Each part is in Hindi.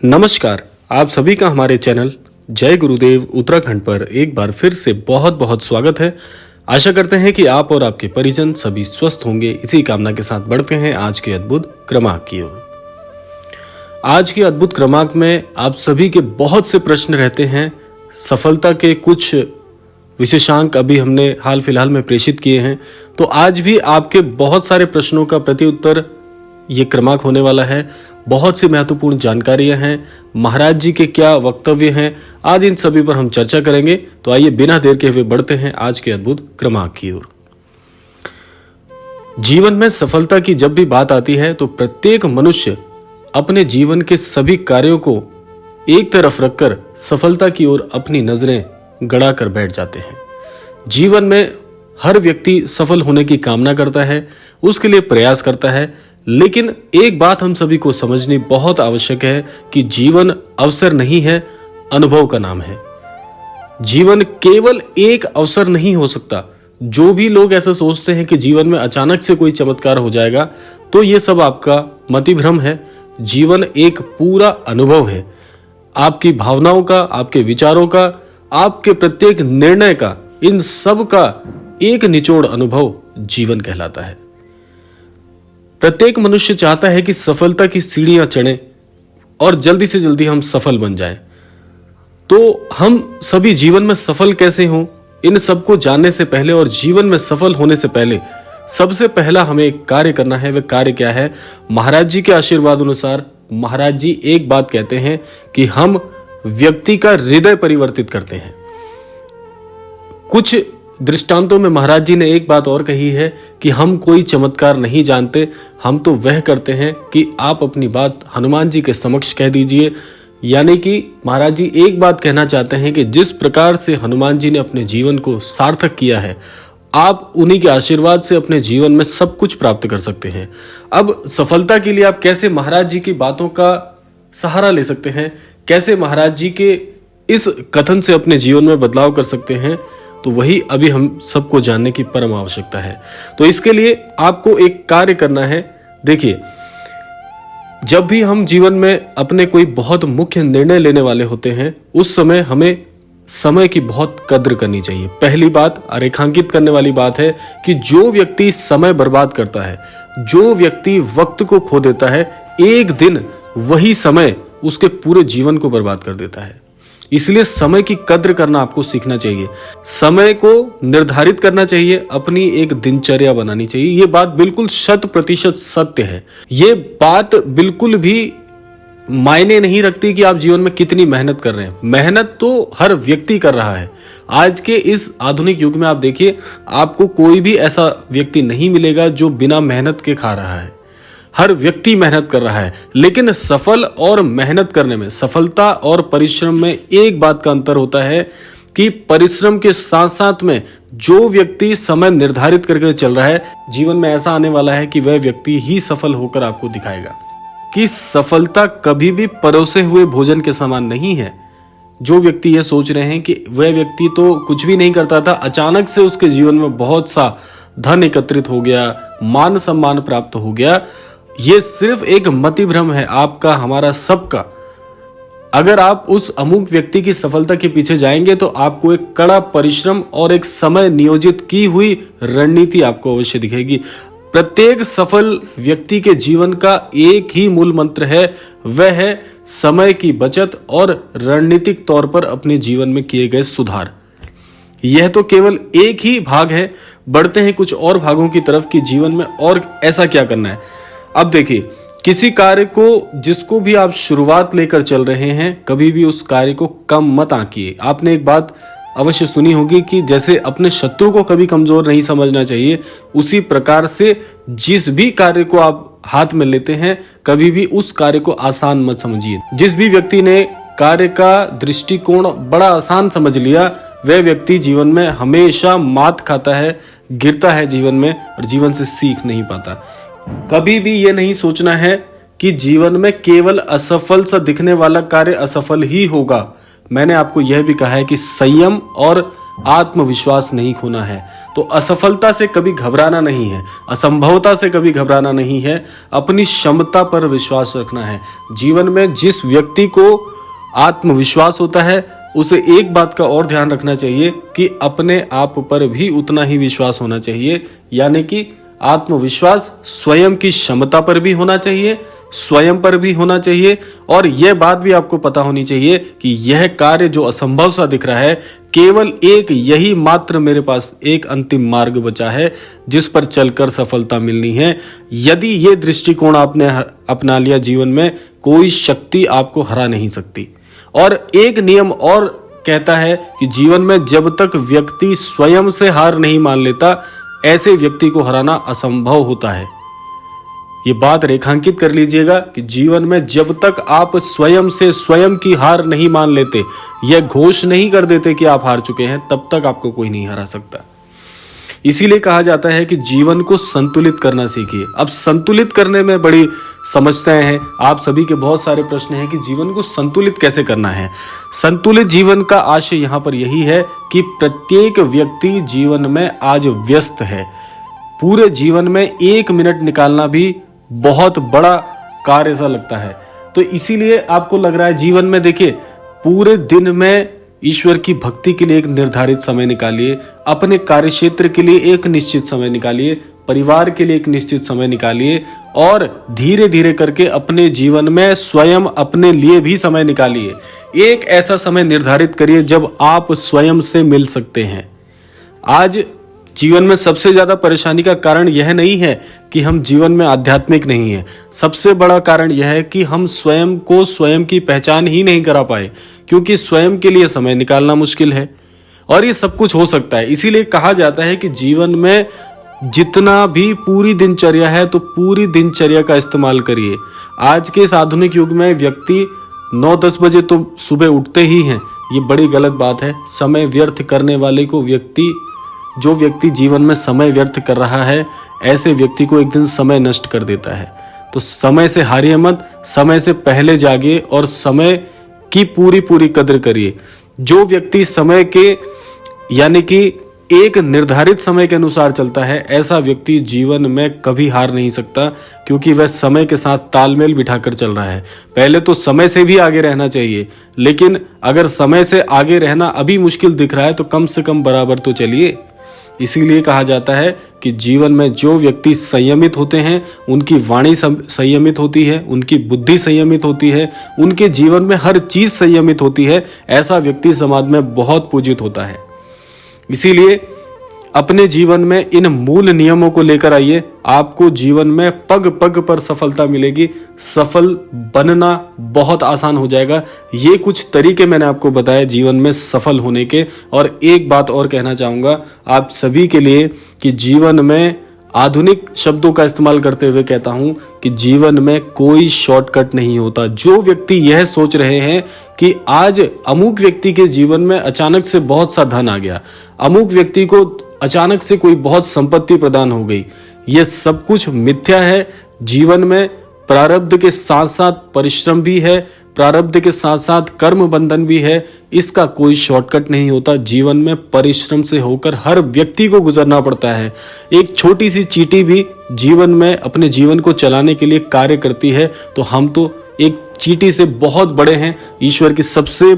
नमस्कार। आप सभी का हमारे चैनल जय गुरुदेव उत्तराखंड पर एक बार फिर से बहुत बहुत स्वागत है। आशा करते हैं कि आप और आपके परिजन सभी स्वस्थ होंगे। इसी कामना के साथ बढ़ते हैं आज के अद्भुत क्रमांक की ओर। आज के अद्भुत क्रमांक में आप सभी के बहुत से प्रश्न रहते हैं। सफलता के कुछ विशेषांक अभी हमने हाल फिलहाल में प्रेषित किए हैं, तो आज भी आपके बहुत सारे प्रश्नों का प्रत्युत्तर ये क्रमांक होने वाला है। बहुत सी महत्वपूर्ण जानकारियां हैं, महाराज जी के क्या वक्तव्य हैं, आज इन सभी पर हम चर्चा करेंगे। तो आइए बिना देर के हुए बढ़ते हैं आज के अद्भुत क्रमांक की ओर। जीवन में सफलता की जब भी बात आती है तो प्रत्येक मनुष्य अपने जीवन के सभी कार्यों को एक तरफ रखकर सफलता की ओर अपनी नजरें गड़ा कर बैठ जाते हैं। जीवन में हर व्यक्ति सफल होने की कामना करता है, उसके लिए प्रयास करता है, लेकिन एक बात हम सभी को समझनी बहुत आवश्यक है कि जीवन अवसर नहीं है, अनुभव का नाम है। जीवन केवल एक अवसर नहीं हो सकता। जो भी लोग ऐसा सोचते हैं कि जीवन में अचानक से कोई चमत्कार हो जाएगा, तो ये सब आपका मतिभ्रम है। जीवन एक पूरा अनुभव है, आपकी भावनाओं का, आपके विचारों का, आपके प्रत्येक निर्णय का, इन सब का एक निचोड़ अनुभव जीवन कहलाता है। प्रत्येक मनुष्य चाहता है कि सफलता की सीढ़ियां चढ़ें और जल्दी से जल्दी हम सफल बन जाएं। तो हम सभी जीवन में सफल कैसे हों, इन सबको जानने से पहले और जीवन में सफल होने से पहले सबसे पहला हमें एक कार्य करना है। वह कार्य क्या है? महाराज जी के आशीर्वाद अनुसार महाराज जी एक बात कहते हैं कि हम व्यक्ति का हृदय परिवर्तित करते हैं। कुछ दृष्टांतों में महाराज जी ने एक बात और कही है कि हम कोई चमत्कार नहीं जानते, हम तो वह करते हैं कि आप अपनी बात हनुमान जी के समक्ष कह दीजिए। यानी कि महाराज जी एक बात कहना चाहते हैं कि जिस प्रकार से हनुमान जी ने अपने जीवन को सार्थक किया है, आप उन्हीं के आशीर्वाद से अपने जीवन में सब कुछ प्राप्त कर सकते हैं। अब सफलता के लिए आप कैसे महाराज जी की बातों का सहारा ले सकते हैं, कैसे महाराज जी के इस कथन से अपने जीवन में बदलाव कर सकते हैं, तो वही अभी हम सबको जानने की परम आवश्यकता है। तो इसके लिए आपको एक कार्य करना है। देखिए, जब भी हम जीवन में अपने कोई बहुत मुख्य निर्णय लेने वाले होते हैं, उस समय हमें समय की बहुत कद्र करनी चाहिए। पहली बात रेखांकित करने वाली बात है कि जो व्यक्ति समय बर्बाद करता है, जो व्यक्ति वक्त को खो देता है, एक दिन वही समय उसके पूरे जीवन को बर्बाद कर देता है। इसलिए समय की कद्र करना आपको सीखना चाहिए। समय को निर्धारित करना चाहिए, अपनी एक दिनचर्या बनानी चाहिए। ये बात बिल्कुल 100% सत्य है। ये बात बिल्कुल भी मायने नहीं रखती कि आप जीवन में कितनी मेहनत कर रहे हैं। मेहनत तो हर व्यक्ति कर रहा है। आज के इस आधुनिक युग में आप देखिए, आपको कोई भी ऐसा व्यक्ति नहीं मिलेगा जो बिना मेहनत के खा रहा है। हर व्यक्ति मेहनत कर रहा है, लेकिन सफल और मेहनत करने में, सफलता और परिश्रम में एक बात का अंतर होता है कि परिश्रम के साथ साथ में जो व्यक्ति समय निर्धारित करके चल रहा है, जीवन में ऐसा आने वाला है कि वह व्यक्ति ही सफल होकर आपको दिखाएगा कि सफलता कभी भी परोसे हुए भोजन के समान नहीं है। जो व्यक्ति ये सोच रहे हैं कि वह व्यक्ति तो कुछ भी नहीं करता था, अचानक से उसके जीवन में बहुत सा धन एकत्रित हो गया, मान सम्मान प्राप्त हो गया, ये सिर्फ एक मतिभ्रम है आपका, हमारा सबका। अगर आप उस अमुक व्यक्ति की सफलता के पीछे जाएंगे तो आपको एक कड़ा परिश्रम और एक समय नियोजित की हुई रणनीति आपको अवश्य दिखेगी। प्रत्येक सफल व्यक्ति के जीवन का एक ही मूल मंत्र है, वह है समय की बचत और रणनीतिक तौर पर अपने जीवन में किए गए सुधार। यह तो केवल एक ही भाग है। बढ़ते हैं कुछ और भागों की तरफ कि जीवन में और ऐसा क्या करना है। अब देखिए, किसी कार्य को जिसको भी आप शुरुआत लेकर चल रहे हैं, कभी भी उस कार्य को कम मत आंकिए। आपने एक बात अवश्य सुनी होगी कि जैसे अपने शत्रु को कभी कमजोर नहीं समझना चाहिए, उसी प्रकार से जिस भी कार्य को आप हाथ में लेते हैं, कभी भी उस कार्य को आसान मत समझिए। जिस भी व्यक्ति ने कार्य का दृष्टिकोण बड़ा आसान समझ लिया, वह व्यक्ति जीवन में हमेशा मात खाता है, गिरता है जीवन में और जीवन से सीख नहीं पाता। कभी भी ये नहीं सोचना है कि जीवन में केवल असफल सा दिखने वाला कार्य असफल ही होगा। मैंने आपको यह भी कहा है कि संयम और आत्मविश्वास नहीं खोना है। तो असफलता से कभी घबराना नहीं है, असंभवता से कभी घबराना नहीं है, अपनी क्षमता पर विश्वास रखना है। जीवन में जिस व्यक्ति को आत्मविश्वास होता है उसे एक बात का और ध्यान रखना चाहिए कि अपने आप पर भी उतना ही विश्वास होना चाहिए, यानी कि आत्मविश्वास स्वयं की क्षमता पर भी होना चाहिए, स्वयं पर भी होना चाहिए। और यह बात भी आपको पता होनी चाहिए कि यह कार्य जो असंभव सा दिख रहा है, केवल एक यही मात्र मेरे पास एक अंतिम मार्ग बचा है जिस पर चलकर सफलता मिलनी है। यदि ये दृष्टिकोण आपने अपना लिया जीवन में, कोई शक्ति आपको हरा नहीं सकती। और एक नियम और कहता है कि जीवन में जब तक व्यक्ति स्वयं से हार नहीं मान लेता, ऐसे व्यक्ति को हराना असंभव होता है। ये बात रेखांकित कर लीजिएगा कि जीवन में जब तक आप स्वयं से स्वयं की हार नहीं मान लेते, यह घोष नहीं कर देते कि आप हार चुके हैं, तब तक आपको कोई नहीं हरा सकता। इसीलिए कहा जाता है कि जीवन को संतुलित करना सीखिए। अब संतुलित करने में बड़ी समस्याएं हैं। आप सभी के बहुत सारे प्रश्न हैं कि जीवन को संतुलित कैसे करना है। संतुलित जीवन का आशय यहाँ पर यही है कि प्रत्येक व्यक्ति जीवन में आज व्यस्त है। पूरे जीवन में 1 मिनट निकालना भी बहुत बड़ा कार्य सा लगता है। तो इसीलिए आपको लग रहा है जीवन में, देखिए, पूरे दिन में ईश्वर की भक्ति के लिए एक निर्धारित समय निकालिए, अपने कार्यक्षेत्र के लिए एक निश्चित समय निकालिए, परिवार के लिए एक निश्चित समय निकालिए और धीरे धीरे करके अपने जीवन में स्वयं अपने लिए भी समय निकालिए। एक ऐसा समय निर्धारित करिए जब आप स्वयं से मिल सकते हैं। आज जीवन में सबसे ज्यादा परेशानी का कारण यह नहीं है कि हम जीवन में आध्यात्मिक नहीं है। सबसे बड़ा कारण यह है कि हम स्वयं को स्वयं की पहचान ही नहीं करा पाए, क्योंकि स्वयं के लिए समय निकालना मुश्किल है। और ये सब कुछ हो सकता है। इसीलिए कहा जाता है कि जीवन में जितना भी पूरी दिनचर्या है, तो पूरी दिनचर्या का इस्तेमाल करिए। आज के इस आधुनिक युग में व्यक्ति 9-10 बजे तो सुबह उठते ही हैं। ये बड़ी गलत बात है। समय व्यर्थ करने वाले को जो व्यक्ति जीवन में समय व्यर्थ कर रहा है, ऐसे व्यक्ति को एक दिन समय नष्ट कर देता है। तो समय से हारिए मत, समय से पहले जागिए और समय की पूरी कदर करिए। जो व्यक्ति समय के, यानी कि एक निर्धारित समय के अनुसार चलता है, ऐसा व्यक्ति जीवन में कभी हार नहीं सकता, क्योंकि वह समय के साथ तालमेल बिठाकर चल रहा है। पहले तो समय से भी आगे रहना चाहिए, लेकिन अगर समय से आगे रहना अभी मुश्किल दिख रहा है तो कम से कम बराबर तो चलिए। इसीलिए कहा जाता है कि जीवन में जो व्यक्ति संयमित होते हैं, उनकी वाणी संयमित होती है, उनकी बुद्धि संयमित होती है, उनके जीवन में हर चीज संयमित होती है। ऐसा व्यक्ति समाज में बहुत पूजित होता है। इसीलिए अपने जीवन में इन मूल नियमों को लेकर आइए। आपको जीवन में पग पग पर सफलता मिलेगी। सफल बनना बहुत आसान हो जाएगा। ये कुछ तरीके मैंने आपको बताए जीवन में सफल होने के। और एक बात और कहना चाहूँगा आप सभी के लिए कि जीवन में आधुनिक शब्दों का इस्तेमाल करते हुए कहता हूं कि जीवन में कोई शॉर्टकट नहीं होता। जो व्यक्ति यह सोच रहे हैं कि आज अमुक व्यक्ति के जीवन में अचानक से बहुत सा धन आ गया, अमुक व्यक्ति को अचानक से कोई बहुत संपत्ति प्रदान हो गई, यह सब कुछ मिथ्या है। जीवन में प्रारब्ध के साथ साथ परिश्रम भी है, प्रारब्ध के साथ साथ कर्म बंधन भी है। इसका कोई शॉर्टकट नहीं होता। जीवन में परिश्रम से होकर हर व्यक्ति को गुजरना पड़ता है। एक छोटी सी चींटी भी जीवन में अपने जीवन को चलाने के लिए कार्य करती है, तो हम तो एक चींटी से बहुत बड़े हैं, ईश्वर की सबसे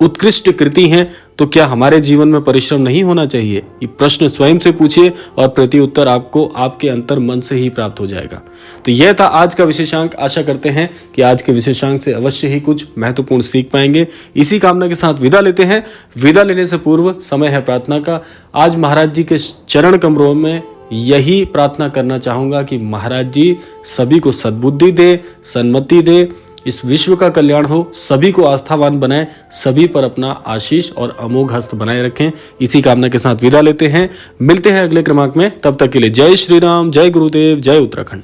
उत्कृष्ट कृति हैं। तो क्या हमारे जीवन में परिश्रम नहीं होना चाहिए? ये प्रश्न स्वयं से पूछिए और प्रति उत्तर आपको आपके अंतर मन से ही प्राप्त हो जाएगा। तो यह था आज का विशेषांक। आशा करते हैं कि आज के विशेषांक से अवश्य ही कुछ महत्वपूर्ण सीख पाएंगे। इसी कामना के साथ विदा लेते हैं। विदा लेने से पूर्व समय है प्रार्थना का। आज महाराज जी के चरण कमरों में यही प्रार्थना करना चाहूंगा कि महाराज जी सभी को सद्बुद्धि दे, सन्मति दे, इस विश्व का कल्याण हो, सभी को आस्थावान बनाए, सभी पर अपना आशीष और अमोघ हस्त बनाए रखें। इसी कामना के साथ विदा लेते हैं। मिलते हैं अगले क्रमांक में। तब तक के लिए जय श्री राम, जय गुरुदेव, जय उत्तराखंड।